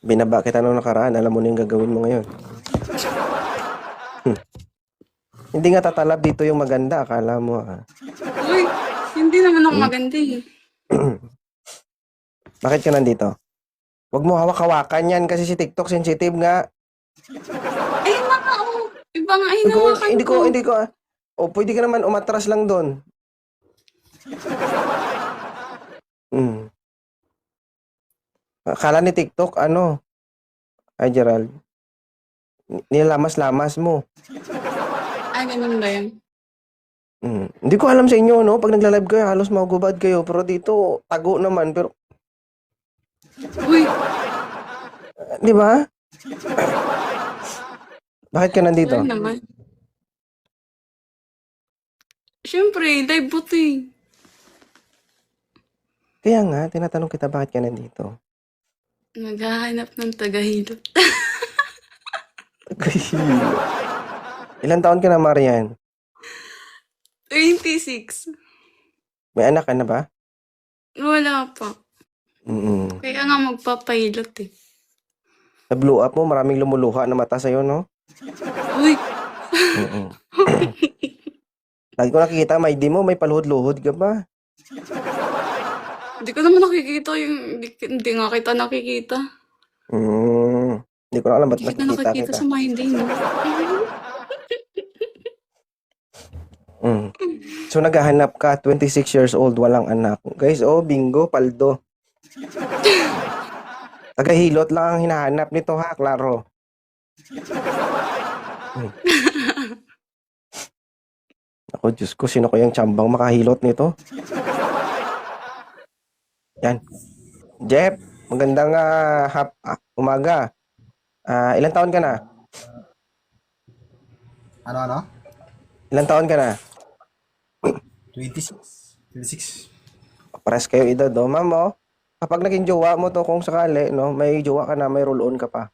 Binaba kita nung nakaraan. Alam mo na yung gagawin mo ngayon. Hindi nga tatalab dito yung maganda. Akala mo, ah. Uy, hindi naman ako Hmm? maganda eh. Bakit ka nandito? Huwag mo hawak-hawakan yan kasi si TikTok sensitive nga. Ayun na nga, oh. Iba nga Hindi ko, hinawakan hindi ko, ko. hindi ko. O, pwede ka naman umatras lang doon. Hmm. Akala ni TikTok, ano? Ay, Gerald. Nilamas-lamas mo. Ah, ganun ba yun? Hindi ko alam sa inyo, no? Pag nagla-live kayo, halos magubad kayo. Pero dito, tago naman. Pero, Uy, di ba? Bakit ka nandito? sorry naman. Siyempre, live bot eh. Kaya nga, tinatanong kita bakit ka nandito. Naghahanap ng tagahilot. Ilan taon ka na, Marian? 26. May anak ka na ba? Wala pa. Mm-mm. Kaya nga magpapahilot eh. Sa blow up mo, maraming lumuluha na mata sa'yo, no? Uy, Mm-mm. Lagi ko nakikita, may paluhod-luhod ka ba? hindi ko naman nakikita yung... Hindi nga kita nakikita. Hindi ko na alam ba't Hindi kita nakikita nakikita kita. sa my day, no? Mm. So, naghahanap ka, 26 years old, walang anak. Guys, oh, bingo, paldo. Tagahilot lang ang hinahanap nito, ha, klaro. Ako, Diyos ko, sino ko yung tsambang makahilot nito? Yan. Jeff, magandang umaga. Ilang taon ka na? Ano? Ilang taon ka na? 26. 26. Pares kayo edad, oh. Ma'am, oh. Kapag naging jowa mo to, kung sakali, no, may jowa ka na, may roll-on ka pa.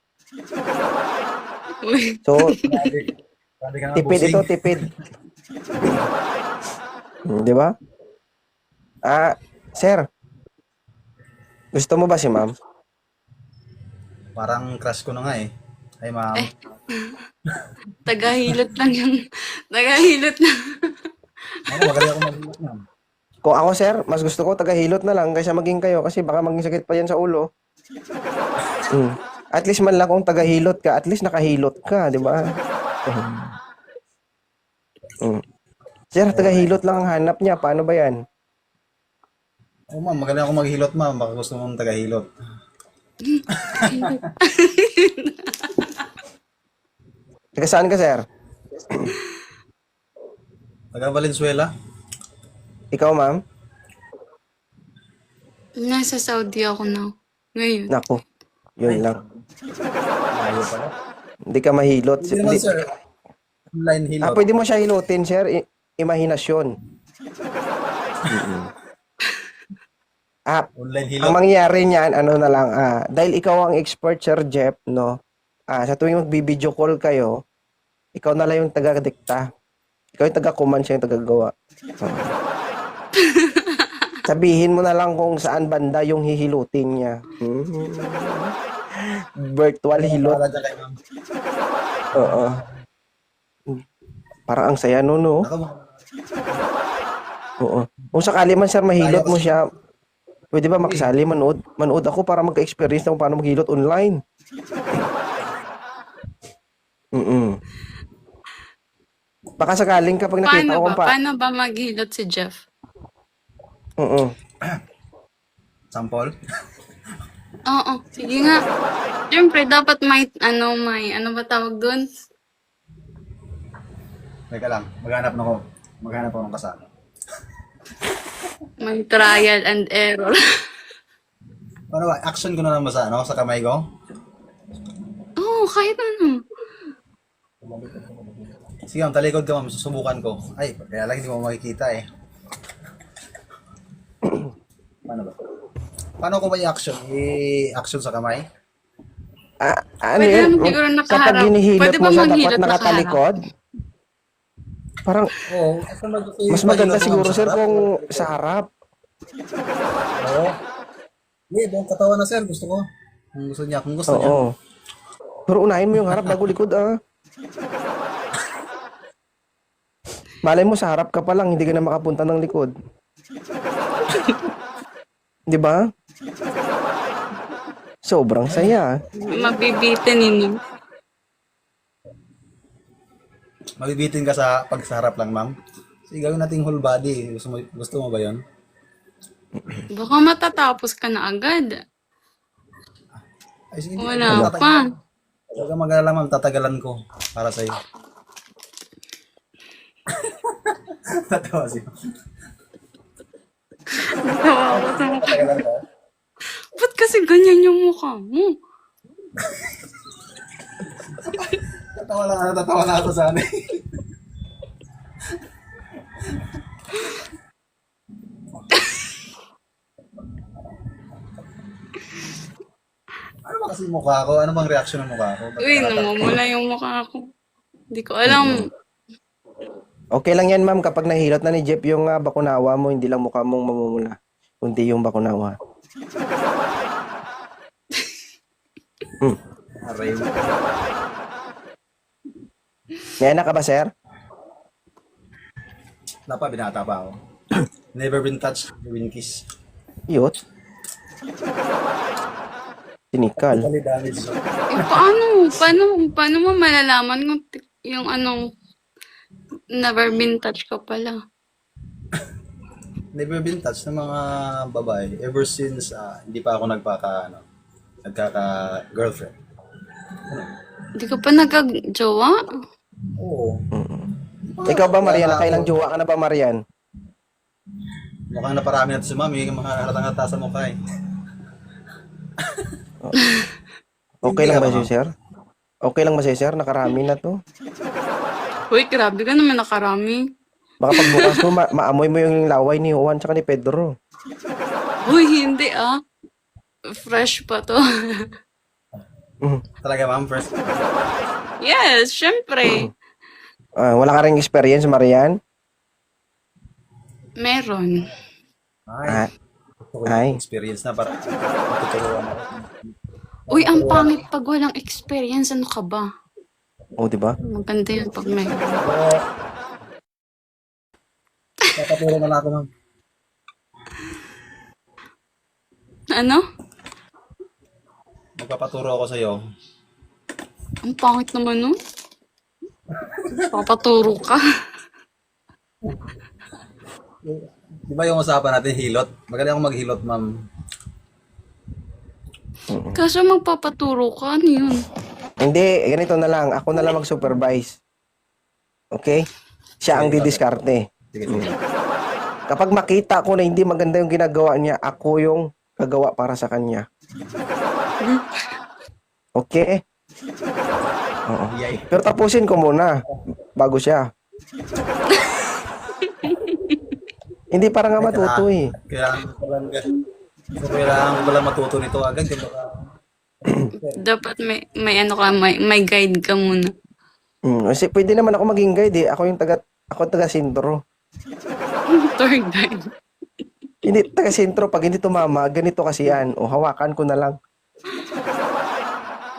Uy, So, Grabe ka nga, tipid bossing. ito, tipid. Di ba? Sir, gusto mo ba si ma'am? Parang crush ko na nga eh. Ay, ma'am. tagahilot lang yung... Tagahilot na. Ako, magaling ako mag-iwas, ma'am. Kung ako, sir, mas gusto ko tagahilot na lang kaysa maging kayo kasi baka maging sakit pa yan sa ulo. At least man lang kung tagahilot ka, at least nakahilot ka, di ba? Sir, tagahilot lang ang hanap niya. Paano ba yan? Oh, ma'am, magaling ako maghilot, ma'am. Baka gusto mong tagahilot. Taga saan ka, sir? Taga Valenzuela. Ikaw, ma'am? Nasa Saudi ako na. Ngayon. Nako, yun lang. Ayaw pala. Hindi ka mahilot. Hindi naman, sir. Online hilot. Pwede mo siya hilutin, sir. Imahinasyon. Online Ang hilot. mangyayari niyan, ano na lang, dahil ikaw ang expert, Sir Jeff, no? Sa tuwing magbibideo call kayo, ikaw na lang yung taga-dikta. Ikaw yung taga-command, siya yung taga-gawa. Sabihin mo na lang kung saan banda yung hihilutin niya. Virtual hilot. Bahala dyan kay ma'am. Oo. Parang ang saya no, no? Ako, ma'am. Oo. Kung sakali man, sir, mahilot mo siya, pwede ba makisali, manood? Manood ako para magka-experience na kung paano maghilot online. Baka sakaling kapag nakita ko kung Paano ba maghilot si Jeff? Sample. Oo, sige nga. Siyempre, dapat may ano ba tawag doon? Teka lang. Maghanap na ako. Maghanap ako ng kasama. May trial and error. Ano ba? Action ko na lang ba sa kamay ko? Oo, kahit ano. Sige, ma'am. Talikod ka, ma'am. Susubukan ko. Ay, kaya lang hindi mo makikita eh. Paano ba? Paano ko ba i-action? I-action sa kamay? ano Pwede yun? naman siguro nakaharap. Kapag hinihilot Pwede mo ba siya, dapat manghilot nakatalikod? Parang, Oo. mas maganda siguro, sir, kung sa harap. Oo. Hindi, buong katawan na, sir. Gusto ko. Kung gusto niya. Oo. Pero unahin mo yung harap bago likod, ah. Malay mo sa harap ka pa lang, hindi ka na makapunta ng likod. Di ba? Sobrang saya. Mabibitin ninyo. Mabibitin ka sa pagsarap lang, ma'am. Sige, gawin nating whole body. Gusto mo ba yun? Baka matatapos ka na agad. Ay, sige, Wala pa. Huwag kang mag-alala, ma'am. Tatagalan ko para sa'yo. Tatawa siya. Tatagalan ko. Ba't kasi ganyan yung mukha mo? Tatawa na ako sa ano. Ano ba kasi mukha ko? Ano bang reaction ng mukha ko? Uy, namumula yung mukha ko. Hindi ko alam. Okay lang yan, ma'am, kapag nahilot na ni Jeff yung bakunawa mo, hindi lang mukha mong mamumula, kundi yung bakunawa. Aray mo. May anak ka ba, sir? Wala pa, binata pa ako. Never been touched, never been kissed. Yot. Sinikal. Totally damaged. Eh, paano mo malalaman kung yung anong never been touched ka pala? Never been touched ng mga babae ever since hindi pa ako nagkaka-girlfriend. Hindi ka pa nagka-jowa? Oo. Ikaw ba, Marian? Nakailang jowa ka na ba, Marian? Mukhang naparami na ito si mami, mga halatang-hata sa mukha eh. Okay lang ba siya, sir? Okay lang ba siya, sir? Nakarami na to. Uy, grabe ka naman nakarami. Baka pagbukas mo, maamoy mo yung laway ni Juan tsaka ni Pedro. Uy, hindi ah. Fresh pa to. Talaga ma'am, first. Yes, syempre. Wala ka rin experience, Marian? Meron. Ay. Gusto ko Ay. yung experience na para matuturuan ako. Uy, ang pangit pag walang experience. Ano ka ba? Oh, di ba? Maganda yun pag may... Tatapuro na lang ako ma'am. Ano? Magpapaturo ako sa'yo. Ang pangit naman nun. Papaturo ka. Di ba yung usapan natin hilot? Magaling ako maghilot ma'am. Kaso magpapaturo ka, ano yun? Hindi, ganito na lang. Ako na lang mag-supervise. Okay? Siya ang didiskarte. Sige, sige. Kapag makita ko na hindi maganda yung ginagawa niya, ako yung gagawa para sa kanya. Okay? Oo. Yay. Pero tapusin ko muna bago siya. Hindi para nga matuto eh. Kailangan ko lang matuto nito agad. Baka Dapat may ano ka, may guide ka muna. Kasi pwede naman ako maging guide eh. Ako yung taga-sintro. Tour guide. Hindi, taga-sintro. Pag hindi tumama, ganito kasi yan. O, hawakan ko na lang.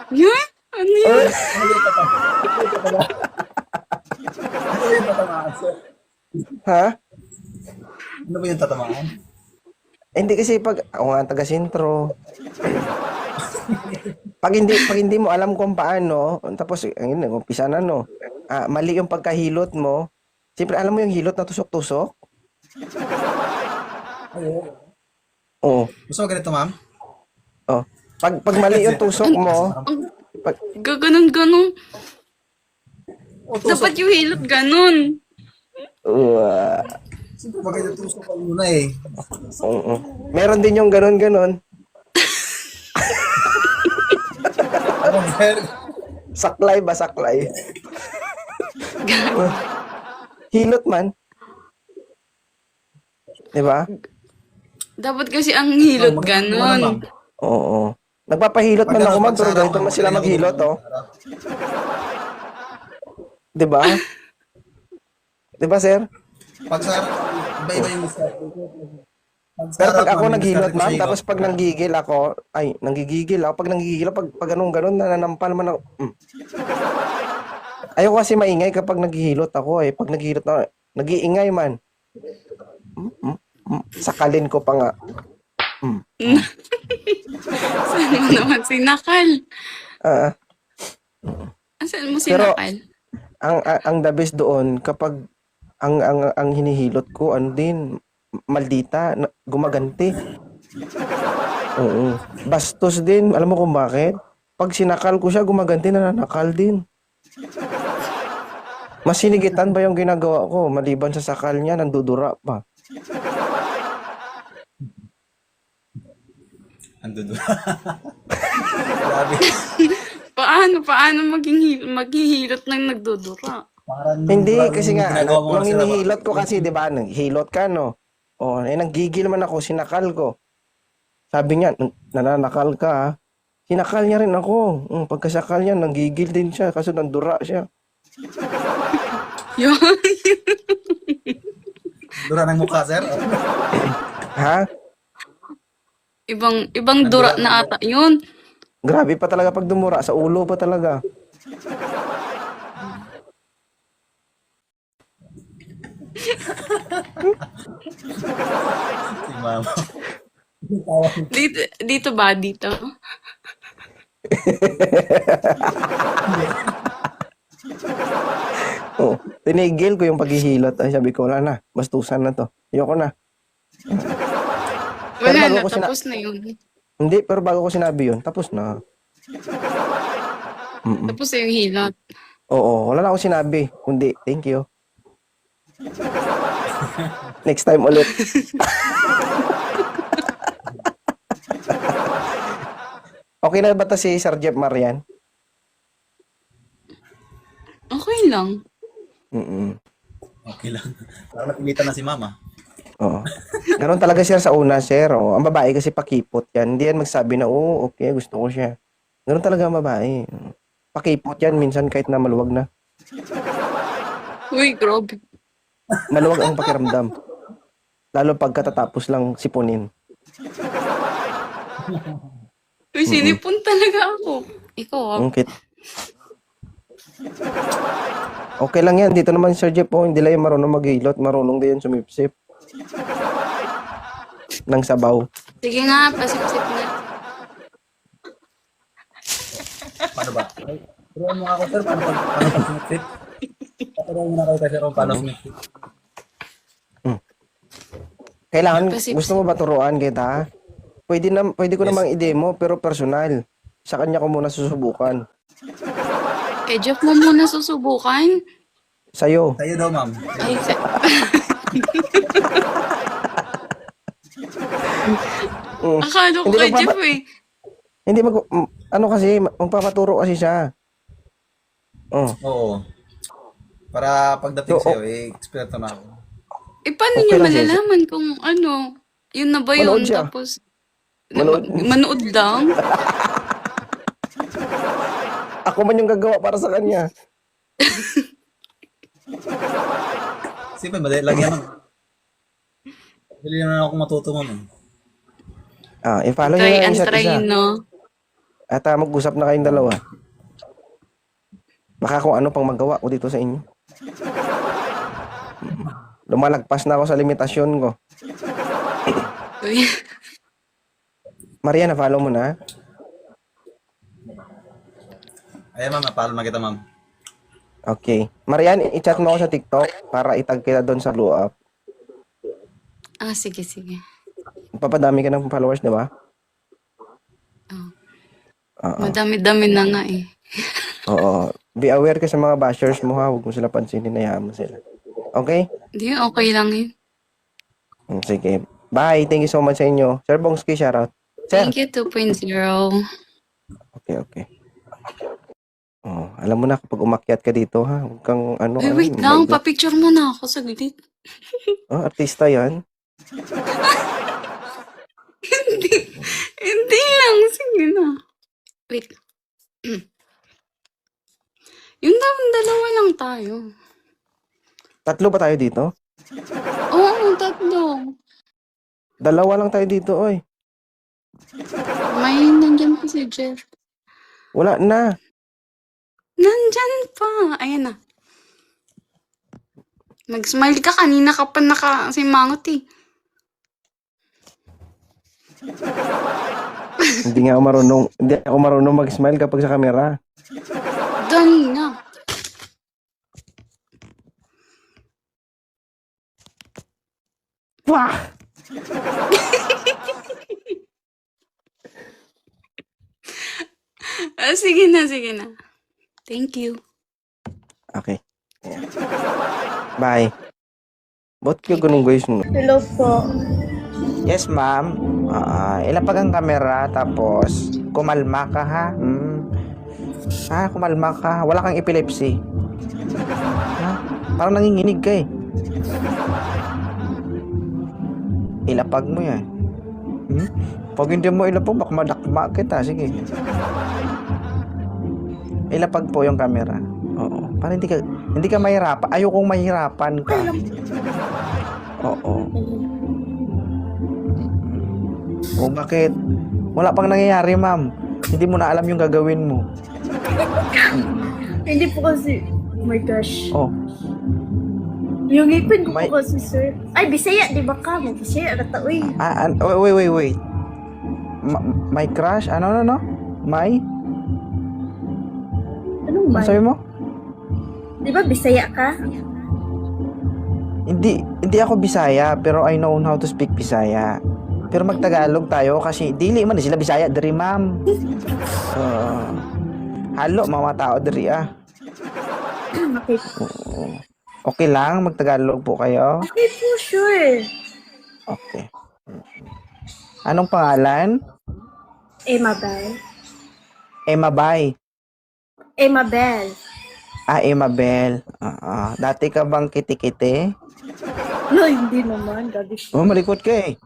Yun? Ano yun? Ha? ano ba yung tatamaan? Hindi kasi pag ako nga ang taga-sintro. pag hindi mo alam kung paano, tapos ayun, umpisa na no. Mali yung pagkahilot mo. Siyempre alam mo yung hilot na tusok-tusok? Oo. Gusto mo ganito ma'am? Oh. Pag mali yung tusok mo, Gaganon-ganon. Dapat yung hilot ganon. Siyempre pag ganito tusok ka muna eh. oo. Meron din yung ganon-ganon. Ano ba? Saklay ba saklay? Hilot man. 'Di ba? Dapat kasi ang hilot ganon. Oo. Nagpapahilot man ako man, pero ganito man sila maghilot, oh. 'Di ba? 'Di ba, sir? Pag sa iba-iba yung step. Pero Sarap, pag ako ma'am, yung naghilot, diskarte ko ma'am, sa tapos hilot. pag nanggigil ako, pag nanggigil ako, pag ganun, nananampal man ako. Ayoko kasi maingay kapag naghihilot ako eh. Pag naghihilot na, nag-iingay man. Sakalin ko pa nga. Saan mo naman sinakal? Ah, Saan mo pero sinakal? ang the best doon kapag ang hinihilot ko ano din maldita gumaganti. Oo. Bastos din. Alam mo kung bakit? Pag sinakal ko siya, gumaganti nananakal din. Mas sinigitan ba yung ginagawa ko maliban sa sakal niya, nandudura pa. Ando doon. Grabe. Paano maghihilot ng nagdudura? Parang Hindi, parang kasi nga, ginagawa mo nung nga sila ba? hinihilot ko kasi, di ba, naghilot ka, no? O, nanggigil man ako, sinakal ko. Sabi niya, nananakal ka, ha? Sinakal niya rin ako. Pagkasakal niya, nanggigil din siya, kaso nandura siya. Yun. Dura ng mukha, sir. Ha? Ibang dura na ata yun. Grabe pa talaga pag dumura, sa ulo pa talaga. Si mama. Dito ba? Dito? Oh, tinigil ko yung paghihilot. Ay, sabi ko, wala na, bastusan na to. Ayoko na. Wala bago na, ko tapos na yun. Hindi, pero bago ko sinabi yun, tapos na. Tapos na yung hilot. Oo, wala na ako sinabi. Kundi, thank you. Next time ulit. Okay na ba ta si Sir Jeff Marian? Okay lang. Mm-mm. Okay lang. Parang napilitan na si mama. Oo. Ganon talaga sir sa una, sir. Oo. Ang babae kasi pakipot yan. Hindi yan magsabi na, oo, okay, gusto ko siya. Ganon talaga ang babae. Pakipot yan, minsan kahit na maluwag na. Uy, grabe. Maluwag ang pakiramdam. Lalo pagkatatapos lang sipunin. Uy, sinipon talaga ako. Ikaw ah. Okay. Okay lang yan. Dito naman Sir Jeff, hindi lang yung marunong maghilot. Marunong din yan sumipsip. Ng sabaw. Sige nga, pasip-sip na. Paano ba? Turuan mo nga ako, sir. Paano pag sumipsip? Turuan mo na kayo kasi kung paano sumipsip. Kailangan, Pasipsip. gusto mo ba turuan kita? Pwede ko namang i-demo, pero personal. Sa kanya ko muna susubukan. Eh, Jeff mo muna susubukan. Sa'yo. Sa'yo daw, ma'am. Ay, akala ko Hindi kay magpapa- Jeff eh. Hindi ano kasi, magpapaturo kasi siya. Oh. Oo. Para pagdating So, sa'yo, eksperto na ako. Eh, paano Okay niya lang, Jesse. malalaman kung ano? Yun na ba yun? Manood siya. Tapos, Manood. manood lang? Ako man yung gagawa para sa kanya. Siyempre, madali lang yan, ma'am. Madali na ako matuto, ma'am. I-follow niyo Try lang yung and isa't try, isa. no? At mag-usap na kayong dalawa. Baka kung ano pang magawa ko dito sa inyo. Lumalagpas na ako sa limitasyon ko. Uy, Maria, na-follow mo na? Ayan, ma'am. Napaalam na kita, ma'am. Okay. Marian, i-chat mo ako sa TikTok para itag kita doon sa Blue Up. sige, sige. Papadami ka ng followers, di ba? Oh. Oo. Madami-dami na nga eh. Oo. Be aware ka sa mga bashers mo ha. Huwag mo sila pansinin, hayaan mo sila. Okay? Hindi, okay lang yun. Sige. Bye. Thank you so much sa inyo. Sir Bongski, shoutout. Sir. Thank you, 2.0. Okay. Alam mo na kapag umakyat ka dito ha. Huwag kang ano. Uy, wait lang. Papicture mo na ako saglit. Artista yan. Hindi lang. Sige na. Wait. Yung dalawa lang tayo. Tatlo ba tayo dito? Oo, tatlo. Dalawa lang tayo dito, oy. May nandyan pa si Jeff. Wala na. Nandyan pa. Ayan na. Mag-smile ka. Kanina ka pa nakasimangot eh. Hindi ako marunong mag-smile kapag sa camera. Dali na. Wah! Sige na, sige na. Thank you. Okay. Ayan. Bye. Ba't ka ganun guys mo? Hello po. Yes, ma'am. Ilapag ang kamera, tapos kumalma ka, ha? Kumalma ka. Wala kang epilepsy. Ha? Parang nanginginig ka eh. Ilapag mo yan. Pag hindi mo ilapag, baka madakma kita. Sige. Ilapag po yung camera. Oo. Para hindi ka mahirapan. Ayokong mahirapan ka. Oo. O bakit? Wala pang nangyayari, ma'am. Hindi mo na alam yung gagawin mo. Hindi po kasi, oh my gosh. Oh, Yung ngipin ko May- po kasi, sir. Ay, Bisaya, di ba ka mo? Bisaya, rata, uy. wait. My crush? Ano? My? Anong Ano man? sabi mo? Di ba Bisaya ka? Hindi ako Bisaya, pero I know how to speak Bisaya. Pero magtagalog tayo kasi dili man sila Bisaya diri, ma'am. Halo mga tao diri ah. Okay po. Okay lang magtagalog po kayo. Okay po, sure. Okay. Anong pangalan? Emma Bell. Emma Bay. Emma Bell. Emma Bell. Dati ka bang kiti-kiti? No, hindi naman. Gabi siya. Oh, malikot ka eh.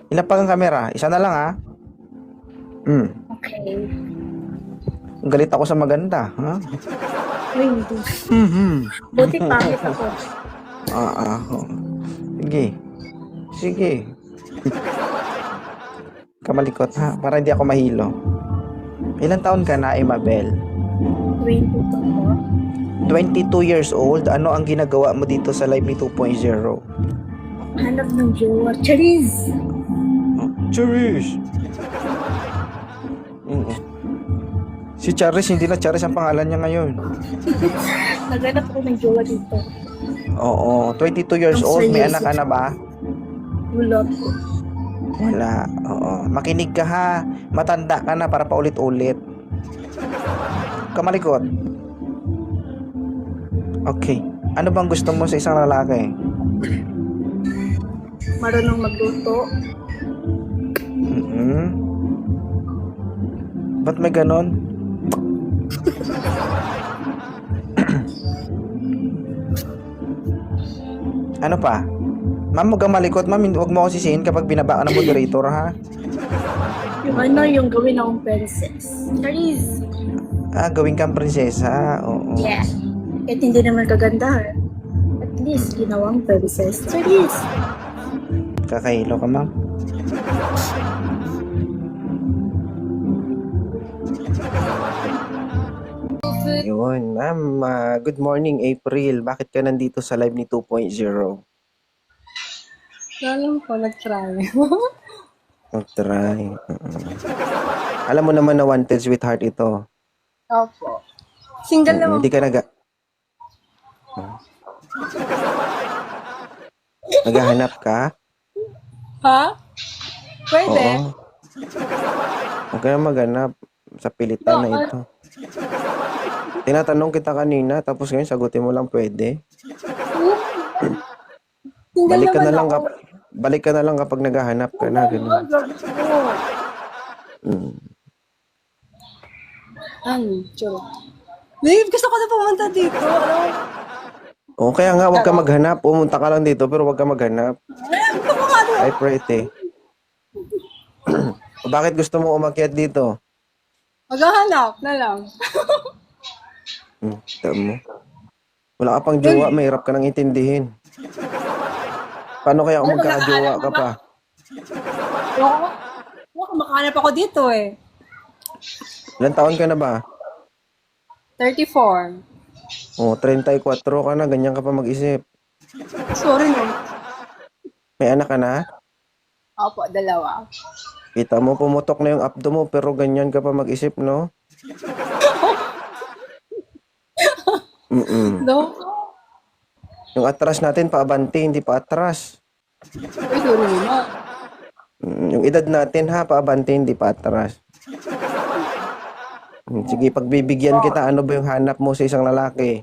Ilapag ang kamera. Isa na lang ha. Okay. Galit ako sa maganda. Ha? Uy, hindi. Buti pangit ako. Sige. Kamalikot ha. Para hindi ako mahilo. Ilan taon ka na, Emma Bell? 20 po po. 22 years old. Ano ang ginagawa mo dito sa Live Me 2.0? Hanap ng jowa. Charis! Charis! Si Charis, hindi na Charis ang pangalan niya ngayon. Naghanap ako ng jowa dito. Oo, 22 years Ang old. May seryoso. anak ka na ba? Wala po. Wala. Oo. Makinig ka ha. Matanda ka na para paulit-ulit. Kamalikot. Okay. Ano bang gusto mo sa isang lalaki? Marunong magluto. Ba't may ganon? Ano pa? Ma'am, huwag kang malikot. Ma'am, huwag mo ako sisihin kapag binaba ka ng moderator, ha? Yung gawin akong princess. Charis! Gawin kang prinsesa. Oo. Yeah. Kahit hindi naman kaganda. At least, ginawang princess. Charis! Kakahilo ka, ma'am. Yun, ma'am. Good morning, April. Bakit ka nandito sa live ni 2.0? Alam ko, nag-try. Mag-try. Alam mo naman na wanted sweetheart ito. Opo. Single naman. Hindi ka naghahanap ka? Ha? Pwede. Oo. Huwag ka na maghanap sa pilitan na ito. Tinatanong kita kanina, tapos ngayon sagutin mo lang pwede. Single Balik ka naman na lang ako. balik ka na lang kapag naghahanap ka na. Ganun. Grabe po. Ano? Tsura. Babe, gusto ko na pumunta dito. Ano? O kaya nga, huwag ka maghanap. Pumunta ka lang dito, pero huwag ka maghanap. Gusto ko nga Ay, pretty. Bakit gusto mo umakyat dito? maghahanap na lang. Tama mo. Wala ka pang jowa, mahirap ka nang intindihin. Paano kaya kung magkakajowa ka pa? Ako, makahanap ako dito eh. Ilan taon ka na ba? 34. Oh, 34 ka na, ganyan ka pa mag-isip. Sorry no. May anak ka na? Opo, 2. Kita mo, pumutok na yung abdo mo, pero ganyan ka pa mag-isip, no? Mm-mm. No? Yung atras natin, paabante, hindi pa atras. Uy, sorry naman. Yung edad natin, ha, paabante, hindi pa atras. Sige, pagbibigyan kita, ano ba yung hanap mo sa isang lalaki?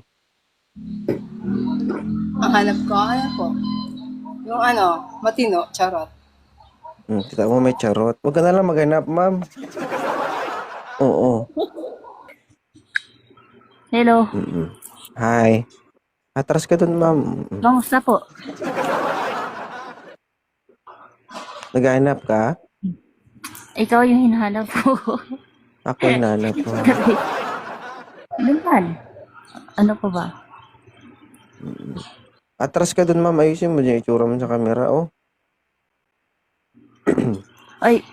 Ang hanap ko, ano po? Yung matino, charot. Kita mo may charot. Huwag ka na lang maghanap, ma'am. Oo. Hello. Hi. Atras ka dun, ma'am. Kamusta po? Naghahanap ka? Ikaw yung hinahanap ko. Ako yung nanap ko. Naman. Ano po ba? Atras ka dun, ma'am. Ayusin mo dyan yung itsura mo sa camera, oh. Ay,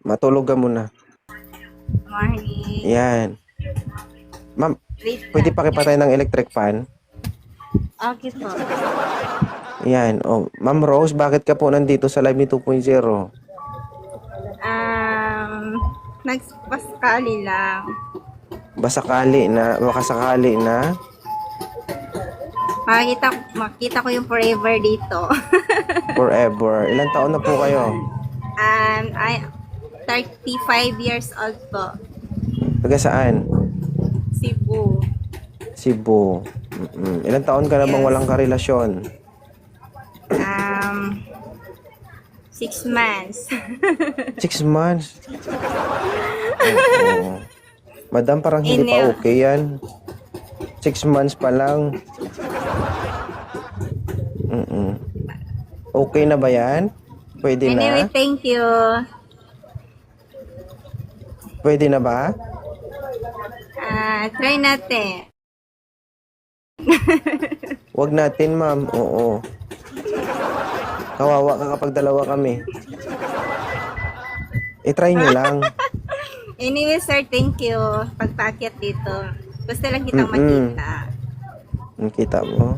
Matulog ka muna. Morning. Yan. Ma'am, Wait pwede pakipatay ng electric fan? Okay po. Yan. Oh, Ma'am Rose, bakit ka po nandito sa live ni 2.0? Nagpaskali lang. Makasakali na. Makita ko yung forever dito. Forever. Ilang taon na po kayo? I 35 years old po. Taga saan? Cebu. Cebu. Ilang taon ka na bang Yes. walang karelasyon? 6 months. 6 months. Oo. Madam, parang hindi pa okay yan. 6 months pa lang. Okay na ba yan? Pwede Anyway, na? thank you. Pwede na ba? Try natin. Wag natin, ma'am. Oo. Kawawa ka kapag dalawa kami. I-try nyo lang. Anyway, sir, thank you. Pagpaakyat dito. Gusto lang kitang makita. Kita mo.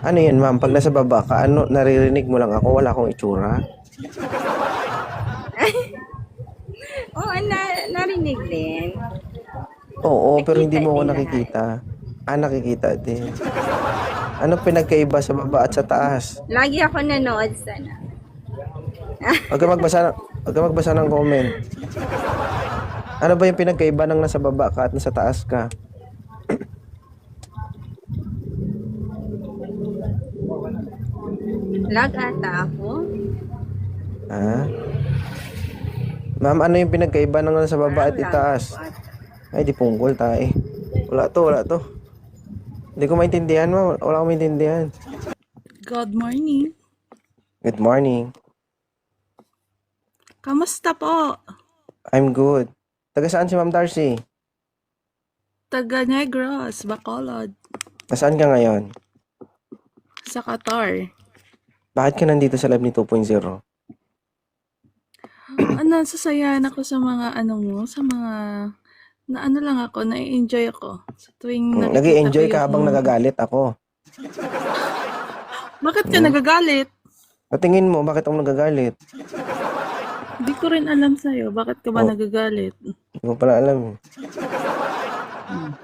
Ano yan, ma'am? Pag nasa baba ka, ano, naririnig mo lang ako, wala akong itsura. Oo, narinig din. Oo, pero hindi mo ako din nakikita. Nakikita din. Ano pinagkaiba sa baba at sa taas? Lagi ako nanood sana. Huwag ka magbasa ng comment. Ano ba yung pinagkaiba ng nasa baba ka at nasa taas ka? Lag ata ako. Ha? Ma'am, ano yung pinagkaiba ng nasa baba at itaas? Ay, di punggol tayo. Wala to. Hindi ko maintindihan, ma'am. Wala ko maintindihan. Good morning. Good morning. Kamusta po? I'm good. Taga saan si Ma'am Darcy? Taga Negros, Bacolod, Nasaan ka ngayon? sa Qatar. Bakit ka nandito sa live ni 2.0? Sasayahan ako sa mga sa mga lang ako, na-enjoy ako. Sa tuwing nakikita Nag-i-enjoy ko ka habang nagagalit ako. Bakit ka nagagalit? Patingin mo, bakit ako nagagalit? Hindi ko rin alam sa'yo. Bakit ka ba Oh. nagagalit? Hindi ko pala alam.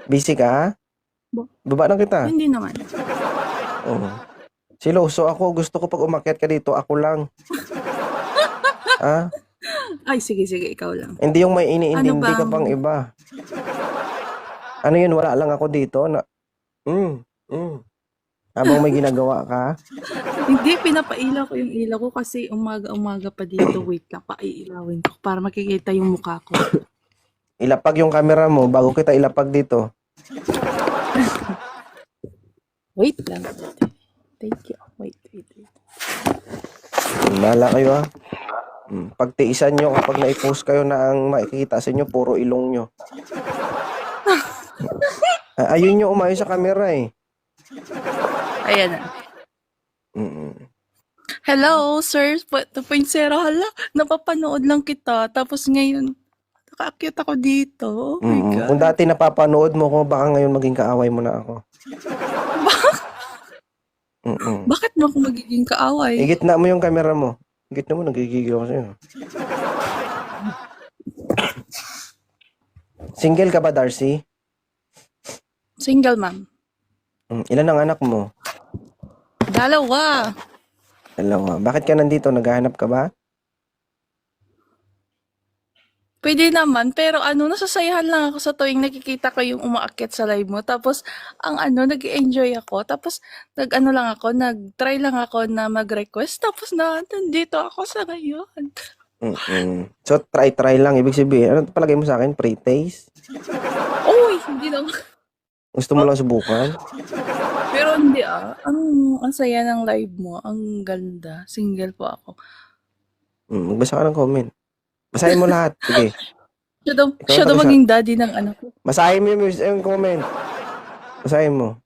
Busy ka, ha? Baba na kita. Hindi naman. Oo. Siloso ako. Gusto ko pag umakyat ka dito, ako lang. Ha? Ay, sige, ikaw lang. Hindi yung may iniintindi Ano ka bang- pang iba. Ano yun? Wala lang ako dito na... Habang may ginagawa ka. Hindi, pinapailaw ko yung ilaw ko kasi umaga-umaga pa dito. Wait lang, paiilawin ko para makikita yung mukha ko. Ilapag yung camera mo bago kita ilapag dito. Wait lang. Thank you. Wait. Bahala kayo, ha? Pagtiisan nyo kapag na-post kayo na ang makikita sa inyo, puro ilong nyo. Ayun nyo umayo sa camera, eh. Ayan na. Mm. Hello, sir. 2.0. Hala, napapanood lang kita. Tapos ngayon, nakaakyat ako dito. Oh my Kung God. dati napapanood mo ko, baka ngayon maging kaaway mo na ako. Mm. Bakit mo ako magiging kaaway? Igitna mo yung camera mo. Igitna mo, nagigigil ako sa'yo. Single ka ba, Darcy? Single, ma'am. Ilan ang anak mo? 2. Dalawa. Bakit ka nandito? Naghahanap ka ba? Pwede naman, pero nasasayahan lang ako sa tuwing nakikita ko yung umaakyat sa live mo. Tapos, nag-enjoy ako. Tapos, nag-try lang ako na mag-request. Tapos nandito ako sa ngayon. So, try lang. Ibig sabihin, ano palagay mo sa akin? Pre-taste? Uy, hindi naman. Gusto mo lang subukan? Pero hindi ang saya ng live mo. Ang ganda. Single po ako. Magbasa ka ng comment. Basahin mo lahat. Sige. Siya daw maging daddy ng anak ko. Basahin mo yung comment. Basahin mo.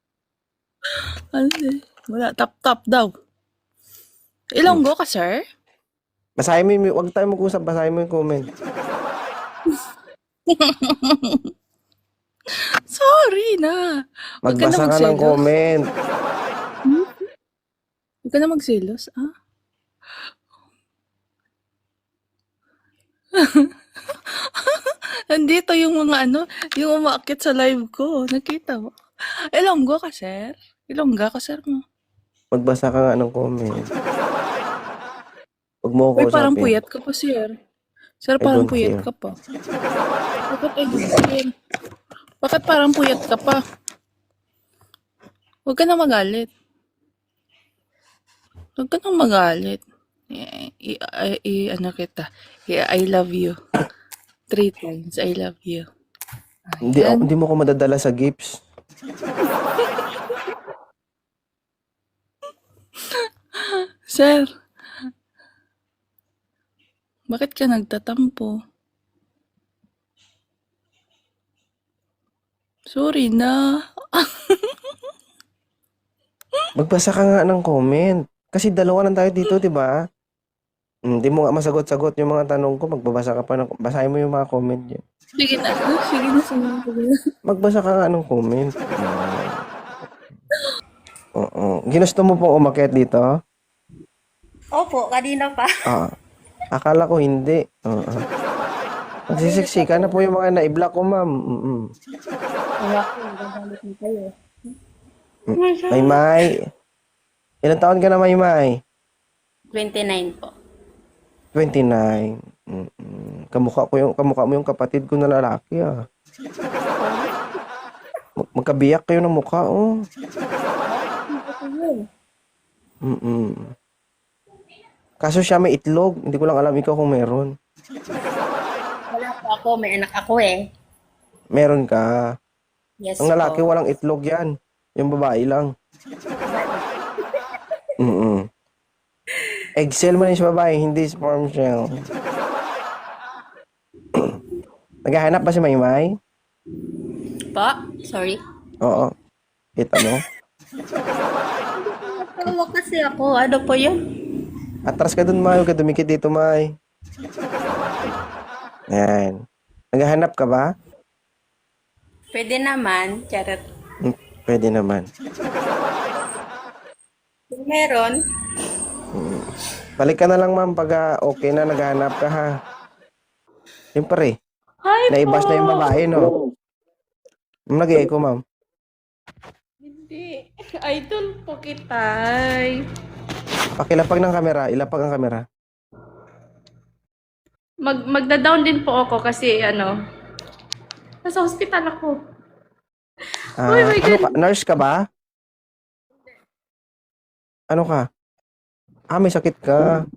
Ano wala, tap daw. Ilonggo ka, sir? Basahin mo yung, huwag tayo mag-usap. Basahin mo yung comment. Sorry na. Huwag ka na Magbasa ka ng magselos. comment. Huwag ka na magselos, Nandito yung mga yung umaakit sa live ko. Nakita mo? Ilonggo ka, sir? Ilongga ka, sir mo. Magbasa ka nga ng comment. Huwag mo Uy, ako parang usapin. puyat ka pa, sir. Sir, I parang don't puyat care. ka pa. Bakit parang puyat ka pa? Huwag ka na magalit. Huwag ka nang magalit. Kita. I love you. 3 times, I love you. Ayan. Hindi mo ko madadala sa gifts. Sir, bakit ka nagtatampo? Sorry na. Magbasa ka nga ng comment. Kasi dalawa lang tayo dito, di ba? Hindi mo nga masagot-sagot yung mga tanong ko. Magbabasa ka pa ng... Basahin mo yung mga comment niya. Sige na. Sige na. Magbasa ka nga ng comment. Oo. Ginusto mo pong umakyat dito? Opo, kanina pa. Akala ko hindi. Magsisiksika na po yung mga na-block ko, ma'am. Maymay. Ilang taon ka na, Maymay? 29 po. 29. Kamukha mo yung kapatid ko na lalaki, Magkabiyak kayo ng mukha, oh. Kaso siya may itlog. Hindi ko lang alam ikaw kung meron. Wala po ako, may anak ako eh. Meron ka. Yes Ang lalaki po. walang itlog yan. Yung babae lang. Eggshell mo na yung babae, hindi sperm shell. Naghahanap ba si Maymay? Pa? Sorry. Oo. Kita mo? Tawa kasi ako. Ano po yun? Atras ka dun, May. Huwag ka dumikit dito, May. Ayan. Naghahanap ka ba? Pwede naman. Charot. Pwede naman. Kung meron, Balik ka na lang, ma'am, pag okay na naghahanap ka, ha? Siyempre. Naibas na yung babae, no? Nag-i-echo, ma'am. Hindi. Idol po kita. Pakilapag ng kamera. Ilapag ang kamera. Magda-down din po ako kasi nasa hospital ako. Oh my Ano ka? Nurse ka ba? Ano ka? May sakit ka.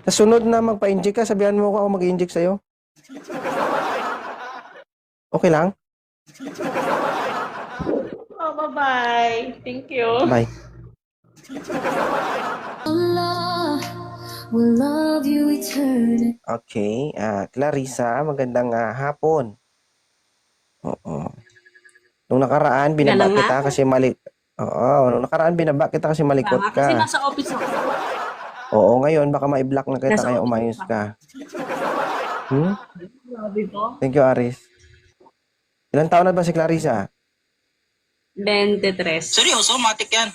Sa sunod na magpa-inject ka, sabihan mo ako mag-inject sa'yo. Okay lang? Oh, bye-bye. Thank you. Bye. Okay. Clarissa, magandang hapon. Oo. Nung nakaraan, binaba Kailan nga? kita kasi mali. Oo, nung nakaraan, binaba kita kasi malikot Tama, kasi ka. nasa office ako. Oo, ngayon, baka ma-block na kita Nasa kaya office umayos ka. ka. Hmm? Grabe ko. Thank you, Aris. Ilang taon na ba si Clarissa? 23. Seryoso, matik yan.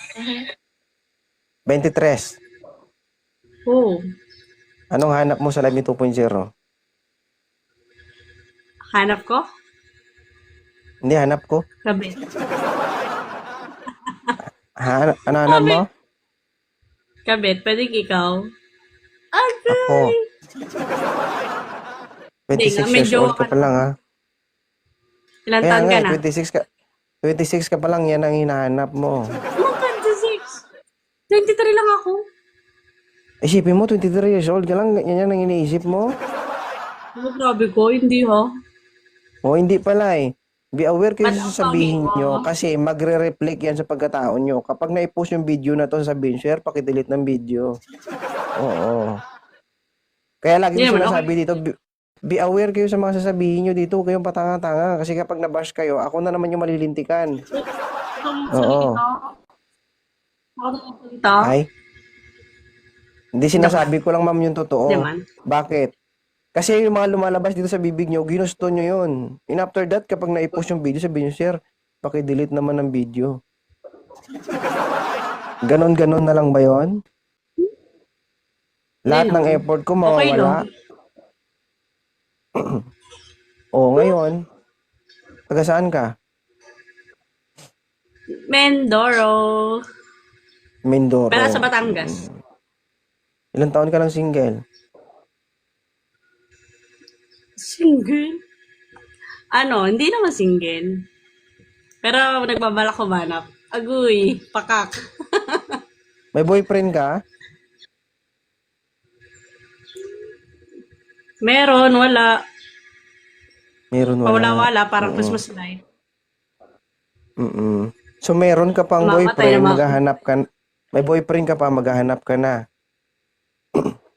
23. Oo. Anong hanap mo sa Live Me 2.0? Hanap ko? Hindi, hanap ko. Kabit. Ano hanap mo? Kabit, pwede ikaw. Ako. Hindi 26 nga, may years old jowa ka ka pa lang, ha? Ilan Kaya taon ka nga, na? 26 ka pa lang, yan ang hinahanap mo. Ano 26? 23 lang ako. Isipin mo, 23 years old ka lang, yan ang iniisip mo? Ano, grabe ko, hindi ha. O, hindi pala eh. Be aware kayo Ba't sa ang sasabihin pogi mo? nyo kasi magre-reflect yan sa pagkatao nyo. Kapag na-post yung video na to, sabihin, share, pakidelete ng video. Oo. Kaya lagi Hindi ko naman, sinasabi dito, be aware kayo sa mga sasabihin nyo dito. Huwag kayong patanga-tanga. Kasi kapag nabash kayo, ako na naman yung malilintikan. Oo. Ako nagsalita. Ay? Hindi sinasabi ko lang, ma'am, yung totoo. Hindi man. Bakit? Kasi yung mga lumalabas dito sa bibig nyo, ginusto nyo yun. And after that, kapag na-post yung video, sabihin nyo, share, pakidelete naman ng video. Ganon-ganon na lang ba yun? Lahat ng effort ko Okay mawawala. Oo, ngayon. Taga saan ka? Mendoro. Mindoro. Pero sa Batangas. Ilang taon ka lang single? Single? Ano, hindi naman single. Pero nagbabalak ko manap. Agoy, pakak. May boyfriend ka? Meron, wala. Meron wala. Pawala-wala, parang Oo. Christmas light. Mm-mm. So meron ka pang Mamatay boyfriend, naman ako. maghahanap ka. May boyfriend ka pa, maghahanap ka na.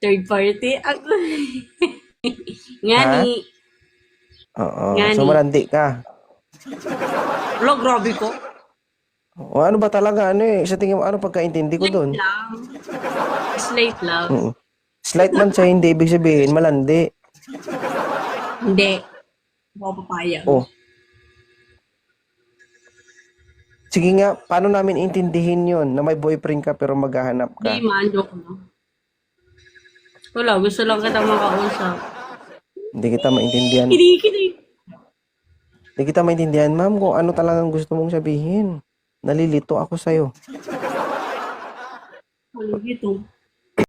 Third party. Agoy. Ngani. Oo. Ngani. So malandi ka. Lo, grabe ko. O ano ba talaga? Ano eh? Sa tingin mo, ano pagkaintindi ko doon? Lang. Slate lang. Mm. Slight man sa hindi, ibig sabihin, malandi. Hindi. Ako papayag. Oh. Sige nga, paano namin intindihin yun na may boyfriend ka pero maghahanap ka? Hindi man, joke lang. Wala, gusto lang kita makausap. Hindi kita maintindihan. Kinikinig. Hindi kita maintindihan, ma'am, kung ano talagang gusto mong sabihin. Nalilito ako sa'yo. Ano dito?